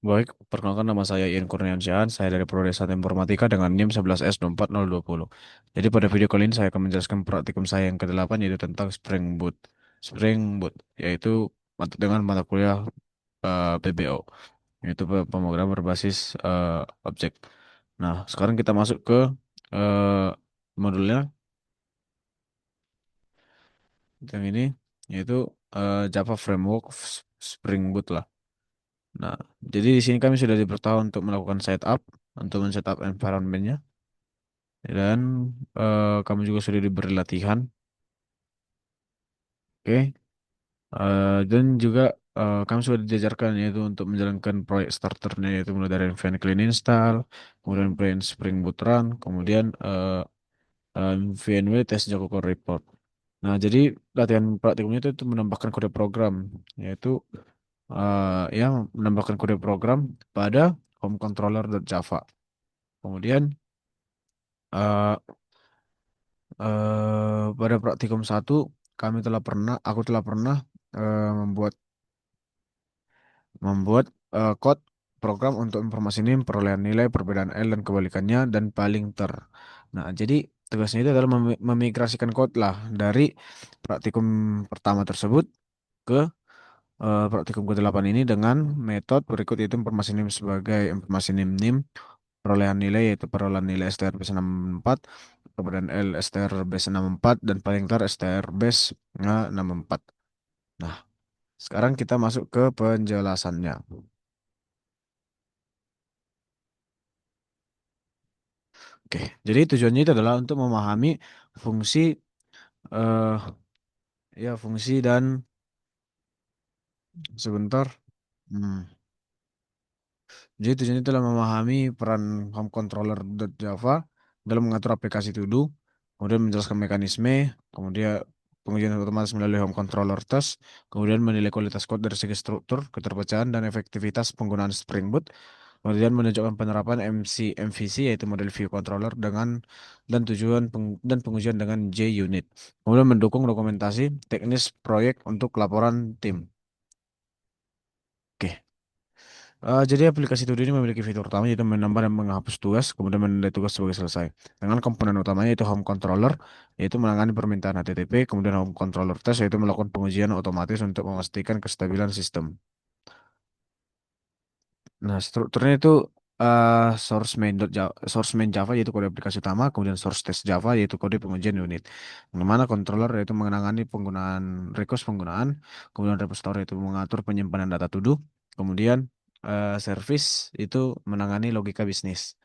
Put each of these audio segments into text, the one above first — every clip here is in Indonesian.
Baik, perkenalkan nama saya Ian Kurniawan. Saya dari Prodi Satu Informatika dengan NIM 11S24020. Jadi pada video kali ini saya akan menjelaskan praktikum saya yang ke-8 yaitu tentang Spring Boot. Spring Boot yaitu dengan mata kuliah PBO, yaitu pemrograman berbasis objek. Nah, sekarang kita masuk ke eh, modulnya yang ini yaitu Java Framework Spring Boot lah. Nah, jadi di sini kami sudah diberitahu untuk melakukan setup, untuk men-setup environment-nya, dan kami juga sudah diberi latihan, oke. Dan juga kami sudah diajarkan yaitu untuk menjalankan proyek starternya yaitu mulai dari npm clean install, kemudian plan Spring Boot run, kemudian VNW test Jago Core report. Nah, jadi latihan praktikumnya itu menambahkan kode program, yaitu ya menambahkan kode program pada home controller.java. Kemudian eh pada praktikum satu aku telah pernah membuat membuat code program untuk informasi NIM, perolehan nilai, perbedaan L dan kebalikannya dan paling ter. Nah, jadi tugasnya itu adalah memigrasikan code lah dari praktikum pertama tersebut ke praktikum ke-8 ini dengan metode berikut yaitu informasi NIM sebagai informasi NIM perolehan nilai yaitu perolehan nilai STR base 64, kemudian L STR base 64 dan paling tar STR base 64. Nah, sekarang kita masuk ke penjelasannya. Oke, jadi tujuannya itu adalah untuk memahami fungsi eh ya fungsi dan sebentar. Hmm. Jadi tujuannya itu adalah memahami peran home controller Java dalam mengatur aplikasi to do, kemudian menjelaskan mekanisme, kemudian pengujian otomatis melalui home controller test, kemudian menilai kualitas kode dari segi struktur, keterpercayaan, dan efektivitas penggunaan Spring Boot, kemudian menunjukkan penerapan MVC yaitu model view controller dan pengujian dengan JUnit. Kemudian mendukung dokumentasi teknis proyek untuk laporan tim. Oke. Jadi aplikasi Todo ini memiliki fitur utama yaitu menambah dan menghapus tugas, kemudian menilai tugas sebagai selesai. Dengan komponen utamanya yaitu Home Controller, yaitu menangani permintaan HTTP, kemudian Home Controller Test, yaitu melakukan pengujian otomatis untuk memastikan kestabilan sistem. Nah, strukturnya itu source main Java yaitu kode aplikasi utama, kemudian source test Java yaitu kode pengujian unit. Yang mana controller yaitu menangani penggunaan request penggunaan, kemudian repository itu mengatur penyimpanan data to do, kemudian service itu menangani logika bisnis.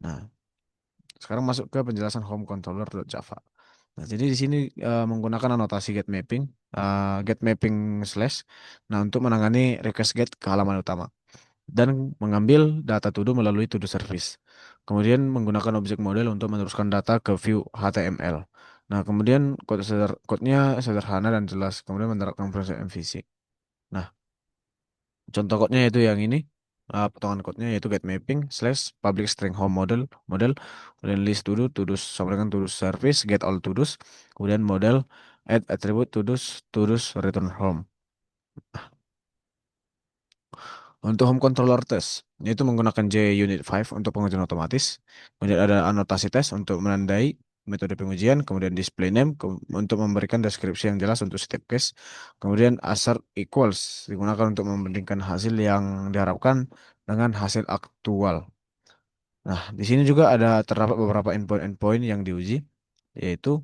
Nah, sekarang masuk ke penjelasan home controller.java. Nah, jadi di sini menggunakan anotasi get mapping slash, nah untuk menangani request get ke halaman utama dan mengambil data to do melalui to do service. Kemudian menggunakan objek model untuk meneruskan data ke view HTML. Nah, kemudian kodenya sederhana dan jelas. Kemudian menerapkan proses MVC. Nah, contoh kodenya yaitu yang ini. Potongan kodenya yaitu get mapping slash public string home model, kemudian list to do sama dengan to do service get all to dos, kemudian model add attribute to dos return home. Untuk home controller test, yaitu menggunakan JUnit 5 untuk pengujian otomatis. Kemudian ada anotasi tes untuk menandai metode pengujian. Kemudian display name untuk memberikan deskripsi yang jelas untuk setiap case. Kemudian assert equals digunakan untuk membandingkan hasil yang diharapkan dengan hasil aktual. Nah, di sini juga ada terdapat beberapa endpoint yang diuji, yaitu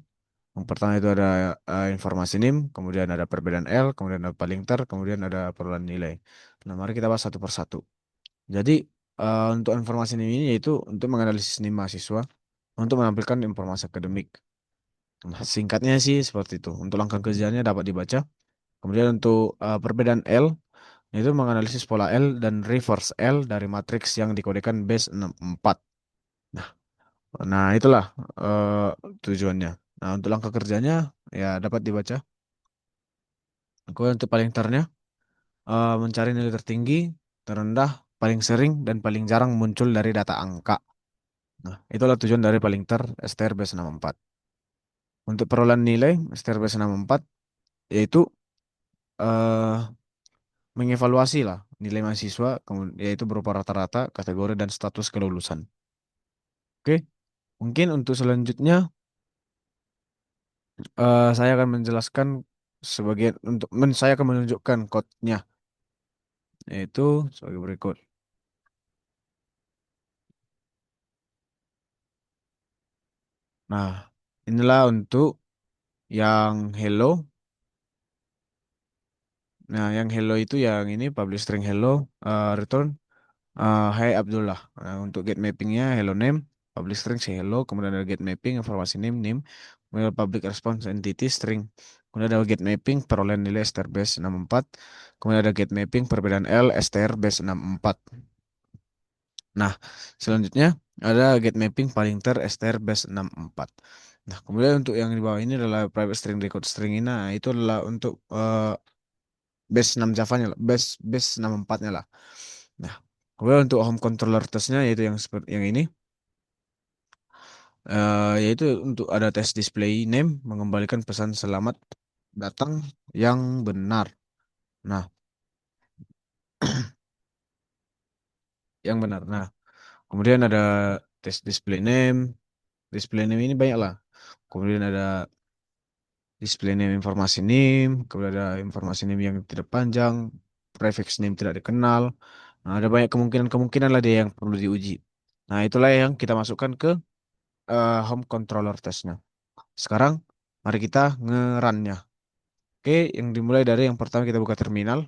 yang pertama itu ada informasi NIM, kemudian ada perbedaan L, kemudian ada paling ter, kemudian ada perolehan nilai. Nah, mari kita bahas satu persatu. Jadi untuk informasi ini yaitu untuk menganalisis NIM mahasiswa untuk menampilkan informasi akademik. Nah, singkatnya sih seperti itu. Untuk langkah kerjanya dapat dibaca. Kemudian untuk perbedaan L yaitu menganalisis pola L dan reverse L dari matriks yang dikodekan base 64. Nah, nah itulah eh, tujuannya. Nah, untuk langkah kerjanya ya dapat dibaca. Kemudian untuk paling ternya mencari nilai tertinggi, terendah, paling sering dan paling jarang muncul dari data angka. Nah, itulah tujuan dari paling ter STR B64. Untuk perolehan nilai STR B64 yaitu eh mengevaluasi lah nilai mahasiswa, yaitu berupa rata-rata, kategori, dan status kelulusan. Oke, mungkin untuk selanjutnya saya akan menjelaskan sebagian saya akan menunjukkan code-nya, yaitu sebagai berikut. Nah, inilah untuk yang hello. Nah, yang hello itu yang ini public string hello, return Hai Abdullah. Nah, untuk get mappingnya hello name, public string say hello, kemudian ada get mapping informasi name name, kemudian public response entity string, kemudian ada get mapping perolehan nilai str base 64, kemudian ada get mapping perbedaan L str base 64. Nah, selanjutnya ada get mapping paling ter str base 64. Nah, kemudian untuk yang di bawah ini adalah private string record string ini. Nah, itu adalah untuk base 6 Java-nya lah, base 64-nya lah. Nah, kemudian untuk home controller testnya yaitu yang seperti yang ini, yaitu untuk ada tes display name mengembalikan pesan selamat datang yang benar. Nah, yang benar. Nah, kemudian ada tes display name. Display name ini banyak lah. Kemudian ada display name informasi name, kemudian ada informasi name yang tidak panjang, prefix name tidak dikenal. Nah, ada banyak kemungkinan-kemungkinan lah dia yang perlu diuji. Nah, itulah yang kita masukkan ke home controller testnya. Sekarang, mari kita nge-run-nya. Oke, yang dimulai dari yang pertama kita buka terminal.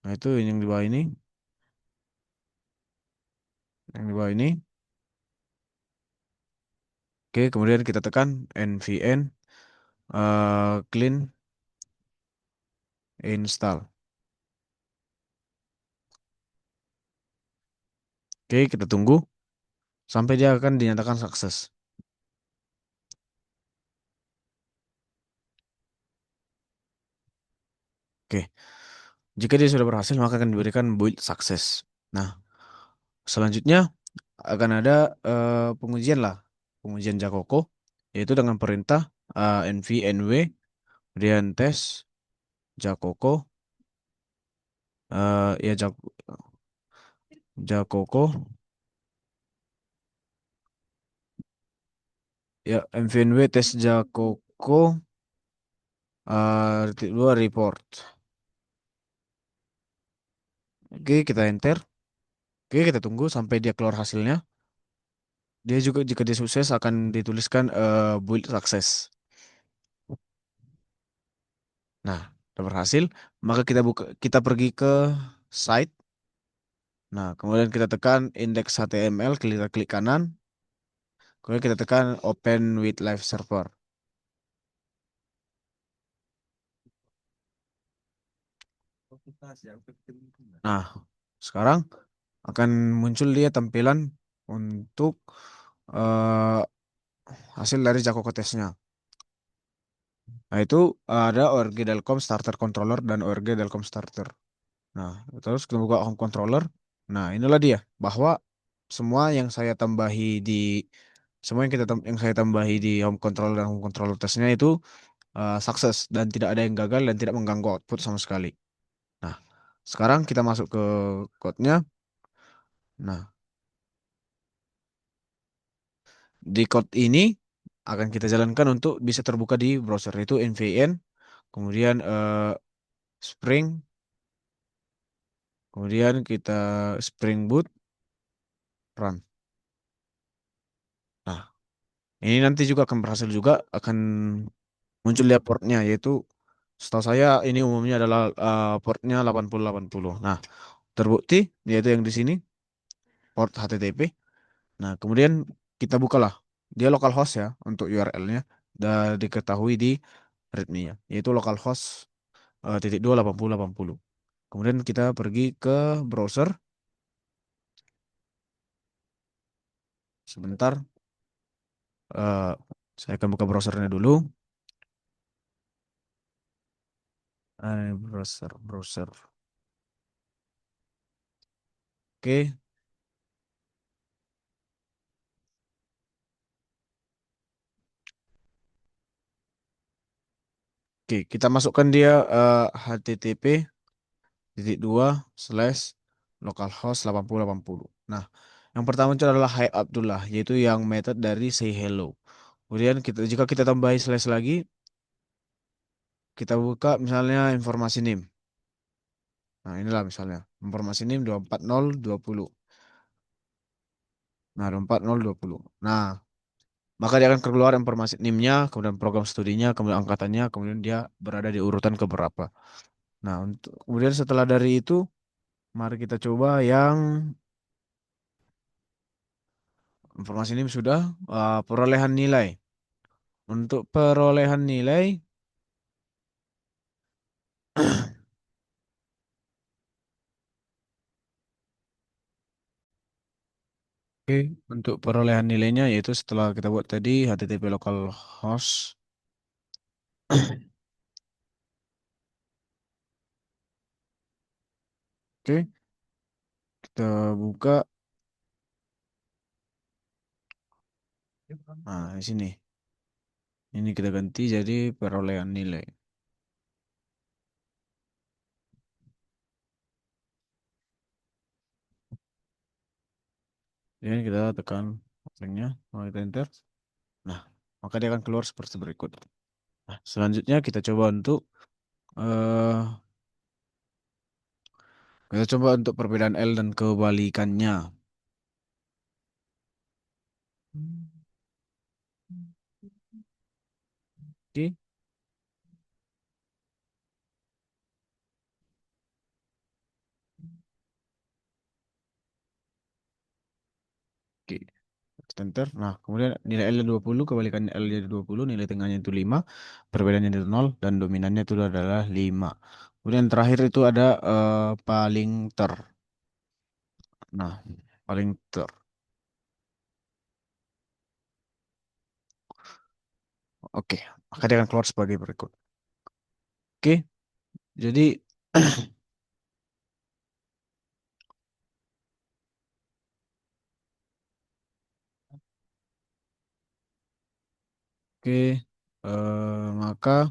Nah, itu yang di bawah ini. Yang di bawah ini. Oke, kemudian kita tekan nvn clean install. Oke, kita tunggu sampai dia akan dinyatakan sukses. Oke, jika dia sudah berhasil maka akan diberikan build sukses. Nah, selanjutnya akan ada pengujian lah, pengujian Jakoko, yaitu dengan perintah nv kemudian tes Jakoko, ya Jakoko, ya mvnw tes Jakoko, titik dua report. Oke, kita enter. Oke, kita tunggu sampai dia keluar hasilnya. Dia juga jika dia sukses akan dituliskan build sukses. Nah, udah berhasil, maka kita pergi ke site. Nah, kemudian kita tekan index HTML, kita klik kanan, kemudian kita tekan open with live server. Nah, sekarang akan muncul dia tampilan untuk eh, hasil dari Jacoco testnya. Nah, itu ada ORG Delcom Starter Controller dan ORG Delcom Starter. Nah, terus kita buka home controller. Nah, inilah dia bahwa semua yang saya tambahi di semua yang saya tambahi di home controller dan home controller testnya itu sukses dan tidak ada yang gagal dan tidak mengganggu output sama sekali. Nah, sekarang kita masuk ke code-nya. Nah, di code ini akan kita jalankan untuk bisa terbuka di browser itu nvn, kemudian Spring, kemudian kita Spring Boot run. Nah, ini nanti juga akan berhasil juga akan muncul dia portnya yaitu setahu saya ini umumnya adalah portnya 8080. Nah, terbukti yaitu yang di sini port HTTP. Nah, kemudian kita bukalah dia localhost ya untuk URL-nya dan diketahui di readme-nya yaitu localhost titik 28080. Kemudian kita pergi ke browser sebentar. eh, saya akan buka browsernya dulu. Browser. Oke, Oke, kita masukkan dia HTTP titik dua slash localhost 8080. Nah, yang pertama itu adalah Hai Abdullah, yaitu yang method dari say hello. Kemudian jika kita tambahi slash lagi, kita buka misalnya informasi NIM. Nah, inilah misalnya informasi NIM 240220. Nah, 24020. Nah, maka dia akan keluar informasi NIM-nya, kemudian program studinya, kemudian angkatannya, kemudian dia berada di urutan keberapa. Nah, kemudian setelah dari itu, mari kita coba yang informasi NIM sudah perolehan nilai. Untuk perolehan nilai, oke, untuk perolehan nilainya yaitu setelah kita buat tadi HTTP localhost. Oke, kita buka. Nah, di sini. Ini kita ganti jadi perolehan nilai. Jadi kita tekan linknya, lalu kita enter. Nah, maka dia akan keluar seperti berikut. Nah, selanjutnya eh kita coba untuk perbedaan L dan kebalikannya. Oke, oke. Kita enter. Nah, kemudian nilai L 20, kebalikannya L jadi 20, nilai tengahnya itu 5, perbedaannya itu 0, dan dominannya itu adalah 5. Kemudian terakhir itu ada paling ter. Nah, paling ter. Oke, maka dia akan keluar sebagai berikut. Oke, jadi oke, maka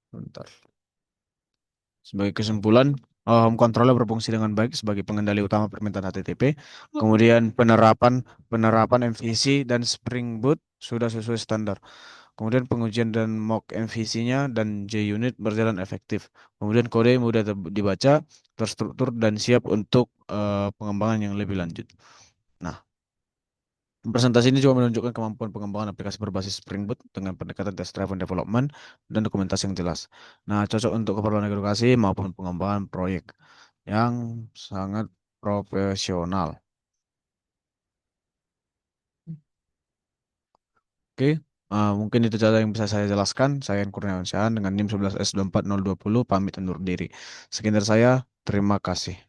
bentar. Sebagai kesimpulan, home controller berfungsi dengan baik sebagai pengendali utama permintaan HTTP. Kemudian penerapan MVC dan Spring Boot sudah sesuai standar. Kemudian pengujian dan mock MVC-nya dan JUnit berjalan efektif. Kemudian kode mudah dibaca, terstruktur dan siap untuk pengembangan yang lebih lanjut. Nah, presentasi ini juga menunjukkan kemampuan pengembangan aplikasi berbasis Spring Boot dengan pendekatan test-driven development dan dokumentasi yang jelas. Nah, cocok untuk keperluan edukasi maupun pengembangan proyek yang sangat profesional. Oke, mungkin itu saja yang bisa saya jelaskan. Saya Kurniawan Syahan dengan NIM 11S24020 pamit undur diri. Sekian dari saya, terima kasih.